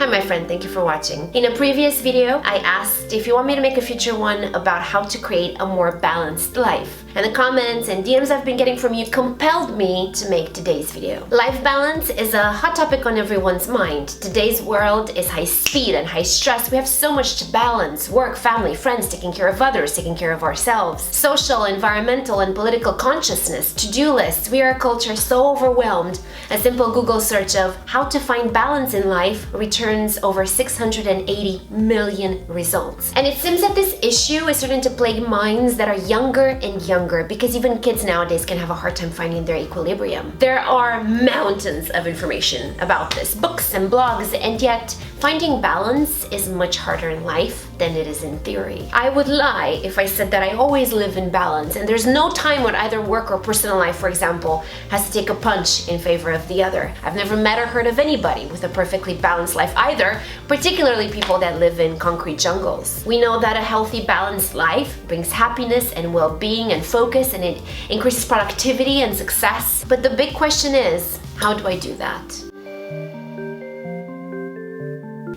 Hi my friend, thank you for watching. In a previous video, I asked if you want me to make a future one about how to create a more balanced life. And the comments and DMs I've been getting from you compelled me to make today's video. Life balance is a hot topic on everyone's mind. Today's world is high speed and high stress. We have so much to balance: work, family, friends, taking care of others, taking care of ourselves. Social, environmental, and political consciousness, to-do lists. We are a culture so overwhelmed. A simple Google search of how to find balance in life returns over 680 million results. And it seems that this issue is starting to plague minds that are younger and younger, because even kids nowadays can have a hard time finding their equilibrium. There are mountains of information about this, books and blogs, and yet finding balance is much harder in life than it is in theory. I would lie if I said that I always live in balance, and there's no time when either work or personal life, for example, has to take a punch in favor of the other. I've never met or heard of anybody with a perfectly balanced life either, particularly people that live in concrete jungles. We know that a healthy, balanced life brings happiness and well-being and focus, and it increases productivity and success. But the big question is, how do I do that?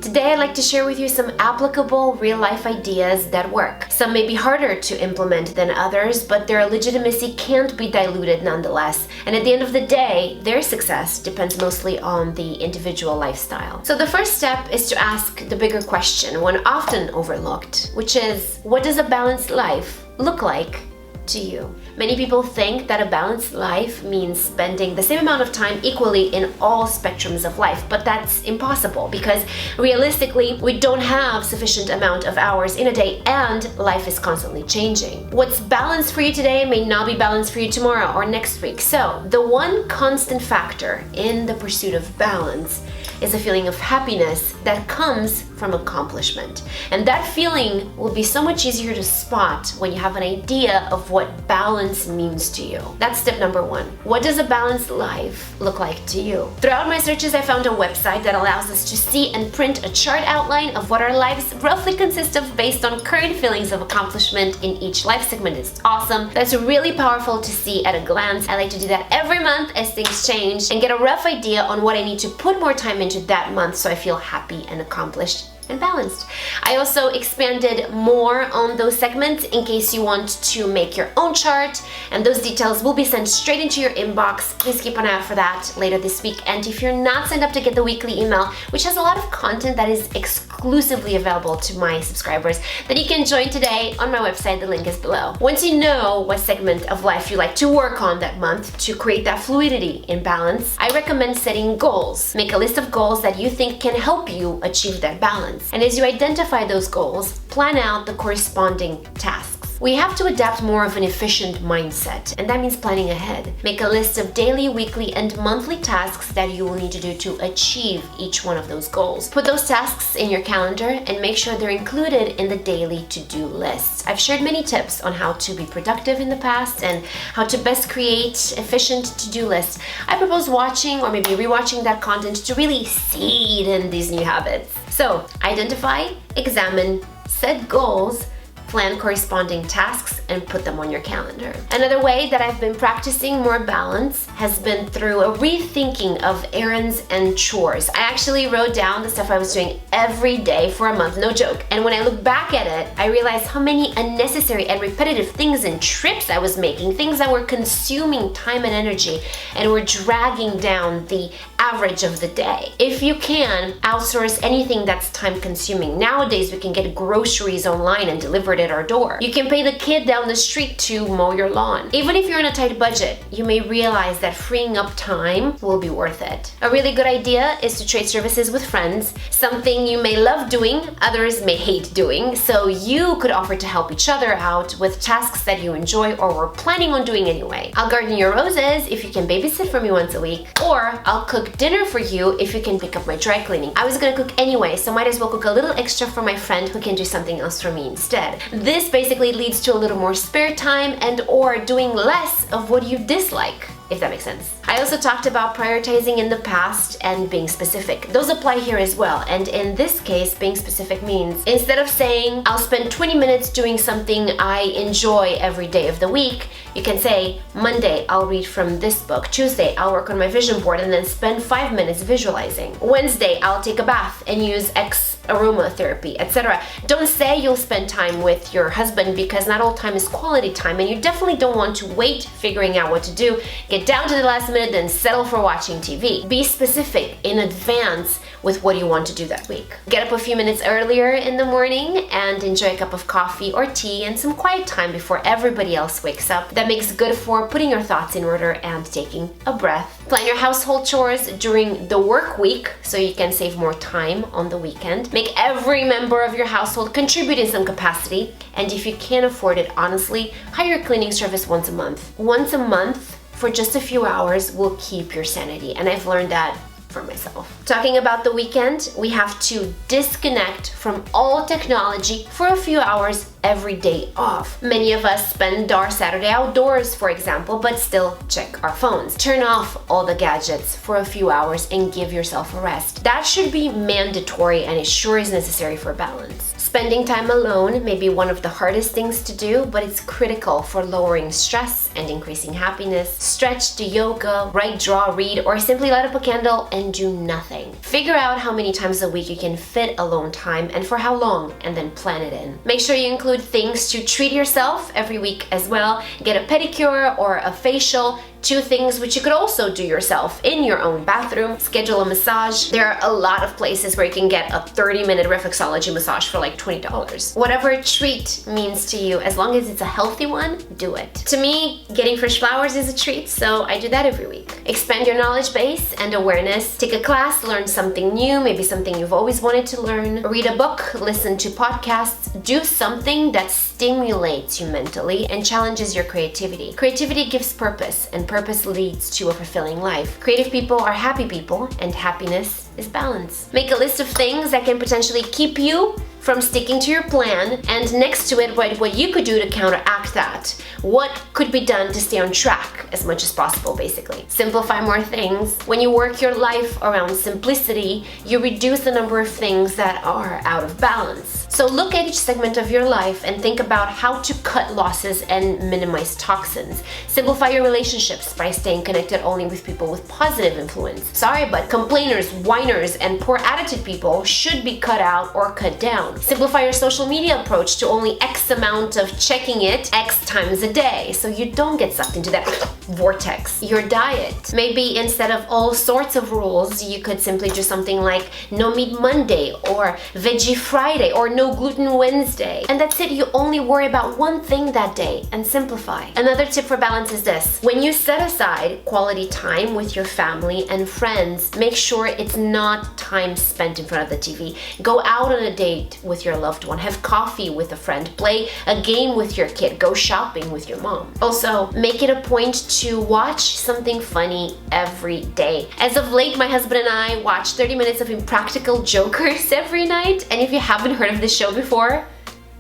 Today I'd like to share with you some applicable real-life ideas that work. Some may be harder to implement than others, but their legitimacy can't be diluted nonetheless. And at the end of the day, their success depends mostly on the individual lifestyle. So the first step is to ask the bigger question, one often overlooked, which is, what does a balanced life look like to you? Many people think that a balanced life means spending the same amount of time equally in all spectrums of life, but that's impossible because realistically, we don't have sufficient amount of hours in a day and life is constantly changing. What's balanced for you today may not be balanced for you tomorrow or next week. So the one constant factor in the pursuit of balance is a feeling of happiness that comes from accomplishment. And that feeling will be so much easier to spot when you have an idea of what balance means to you. That's step number one. What does a balanced life look like to you? Throughout my searches, I found a website that allows us to see and print a chart outline of what our lives roughly consist of based on current feelings of accomplishment in each life segment. It's awesome. That's really powerful to see at a glance. I like to do that every month as things change and get a rough idea on what I need to put more time into that month so I feel happy and accomplished and balanced. I also expanded more on those segments in case you want to make your own chart, and those details will be sent straight into your inbox. Please keep an eye out for that later this week. And if you're not signed up to get the weekly email, which has a lot of content that is exclusively available to my subscribers, then you can join today on my website. The link is below. Once you know what segment of life you like to work on that month to create that fluidity in balance, I recommend setting goals. Make a list of goals that you think can help you achieve that balance. And as you identify those goals, plan out the corresponding tasks. We have to adapt more of an efficient mindset, and that means planning ahead. Make a list of daily, weekly, and monthly tasks that you will need to do to achieve each one of those goals. Put those tasks in your calendar and make sure they're included in the daily to-do list. I've shared many tips on how to be productive in the past and how to best create efficient to-do lists. I propose watching or maybe rewatching that content to really seed in these new habits. So, identify, examine, set goals, plan corresponding tasks, and put them on your calendar. Another way that I've been practicing more balance has been through a rethinking of errands and chores. I actually wrote down the stuff I was doing every day for a month, no joke. And when I look back at it, I realized how many unnecessary and repetitive things and trips I was making, things that were consuming time and energy and were dragging down the average of the day. If you can, outsource anything that's time consuming. Nowadays, we can get groceries online and delivered at our door. You can pay the kid down the street to mow your lawn. Even if you're on a tight budget, you may realize that freeing up time will be worth it. A really good idea is to trade services with friends, something you may love doing, others may hate doing, so you could offer to help each other out with tasks that you enjoy or were planning on doing anyway. I'll garden your roses if you can babysit for me once a week, or I'll cook dinner for you if you can pick up my dry cleaning. I was gonna cook anyway, so might as well cook a little extra for my friend who can do something else for me instead. This basically leads to a little more spare time and or doing less of what you dislike. if that makes sense. I also talked about prioritizing in the past and being specific. Those apply here as well. And in this case, being specific means instead of saying, I'll spend 20 minutes doing something I enjoy every day of the week, you can say, Monday, I'll read from this book. Tuesday, I'll work on my vision board and then spend 5 minutes visualizing. Wednesday, I'll take a bath and use X aromatherapy, etc. Don't say you'll spend time with your husband, because not all time is quality time, and you definitely don't want to wait figuring out what to do, get down to the last minute, then settle for watching TV. Be specific in advance with what you want to do that week. Get up a few minutes earlier in the morning and enjoy a cup of coffee or tea and some quiet time before everybody else wakes up. That makes good for putting your thoughts in order and taking a breath. Plan your household chores during the work week so you can save more time on the weekend. Make every member of your household contribute in some capacity, and if you can't afford it, honestly, hire a cleaning service once a month. Once a month for just a few hours will keep your sanity, and I've learned that for myself. Talking about the weekend, we have to disconnect from all technology for a few hours every day off. Many of us spend our Saturday outdoors, for example, but still check our phones. Turn off all the gadgets for a few hours and give yourself a rest. That should be mandatory, and it sure is necessary for balance. Spending time alone may be one of the hardest things to do, but it's critical for lowering stress and increasing happiness. Stretch, do yoga, write, draw, read, or simply light up a candle and do nothing. Figure out how many times a week you can fit alone time and for how long, and then plan it in. Make sure you include things to treat yourself every week as well. Get a pedicure or a facial. 2 things which you could also do yourself in your own bathroom. Schedule a massage. There are a lot of places where you can get a 30-minute reflexology massage for like $20. Whatever a treat means to you, as long as it's a healthy one, do it. To me, getting fresh flowers is a treat, so I do that every week. Expand your knowledge base and awareness. Take a class, learn something new, maybe something you've always wanted to learn. Read a book, listen to podcasts. Do something that stimulates you mentally and challenges your creativity. Creativity gives purpose, and purpose leads to a fulfilling life. Creative people are happy people, and happiness is balance. Make a list of things that can potentially keep you from sticking to your plan, and next to it, what you could do to counteract that. What could be done to stay on track as much as possible, basically. Simplify more things. When you work your life around simplicity, you reduce the number of things that are out of balance. So look at each segment of your life and think about how to cut losses and minimize toxins. Simplify your relationships by staying connected only with people with positive influence. Sorry, but complainers, whiners, and poor attitude people should be cut out or cut down. Simplify your social media approach to only X amount of checking it X times a day so you don't get sucked into that vortex. Your diet. Maybe instead of all sorts of rules, you could simply do something like no meat Monday or veggie Friday or no gluten Wednesday. And that's it, you only worry about one thing that day and simplify. Another tip for balance is this. When you set aside quality time with your family and friends, make sure it's not time spent in front of the TV. Go out on a date with your loved one, have coffee with a friend, play a game with your kid, go shopping with your mom. Also, make it a point to watch something funny every day. As of late, my husband and I watch 30 minutes of Impractical Jokers every night, and if you haven't heard of this show before,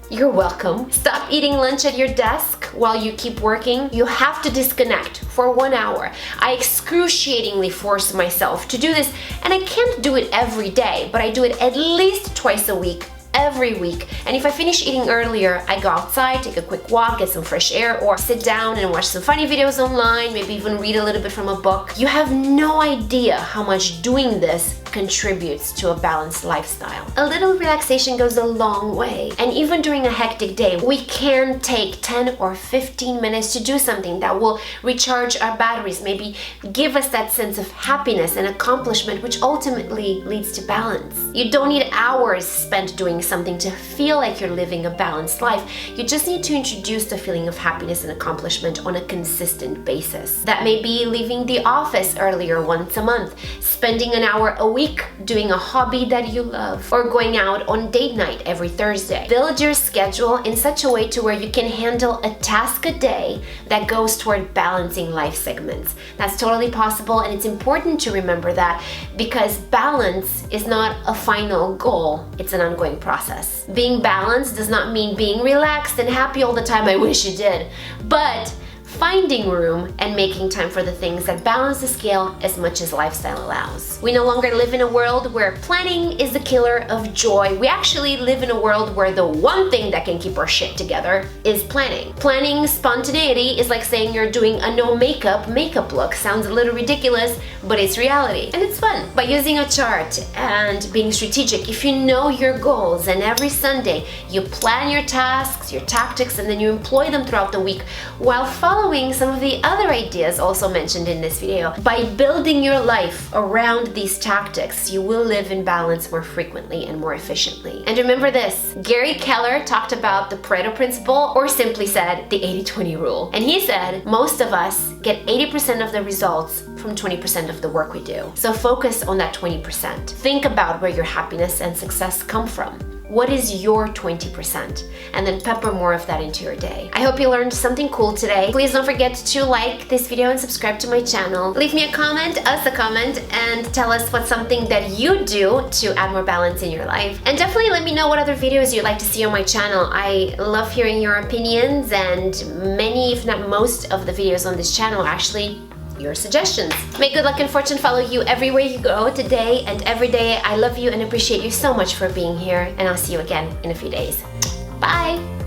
you're welcome. Stop eating lunch at your desk while you keep working. You have to disconnect for 1 hour. I excruciatingly force myself to do this, and I can't do it every day, but I do it at least twice a week, every week. And if I finish eating earlier, I go outside, take a quick walk, get some fresh air, or sit down and watch some funny videos online, maybe even read a little bit from a book. You have no idea how much doing this contributes to a balanced lifestyle. A little relaxation goes a long way, and even during a hectic day, we can take 10 or 15 minutes to do something that will recharge our batteries, maybe give us that sense of happiness and accomplishment, which ultimately leads to balance. You don't need hours spent doing something to feel like you're living a balanced life. You just need to introduce the feeling of happiness and accomplishment on a consistent basis. That may be leaving the office earlier once a month, spending an hour a week doing a hobby that you love, or going out on date night every Thursday. Build your schedule in such a way to where you can handle a task a day that goes toward balancing life segments. That's totally possible, and it's important to remember that, because balance is not a final goal, it's an ongoing process. Being balanced does not mean being relaxed and happy all the time. I wish it did. But finding room and making time for the things that balance the scale as much as lifestyle allows. We no longer live in a world where planning is the killer of joy. We actually live in a world where the one thing that can keep our shit together is planning. Planning spontaneity is like saying you're doing a no makeup look. Sounds a little ridiculous, but it's reality. And it's fun. By using a chart and being strategic, if you know your goals and every Sunday you plan your tasks, your tactics, and then you employ them throughout the week while following some of the other ideas also mentioned in this video. By building your life around these tactics, you will live in balance more frequently and more efficiently. And remember this, Gary Keller talked about the Pareto principle, or simply said, the 80-20 rule. And he said, most of us get 80% of the results from 20% of the work we do. So focus on that 20%. Think about where your happiness and success come from. What is your 20%? And then pepper more of that into your day. I hope you learned something cool today. Please don't forget to like this video and subscribe to my channel. Leave me a comment, us a comment, and tell us what's something that you do to add more balance in your life. And definitely let me know what other videos you'd like to see on my channel. I love hearing your opinions, and many, if not most, of the videos on this channel are actually your suggestions. May good luck and fortune follow you everywhere you go today and every day. I love you and appreciate you so much for being here, and I'll see you again in a few days. Bye!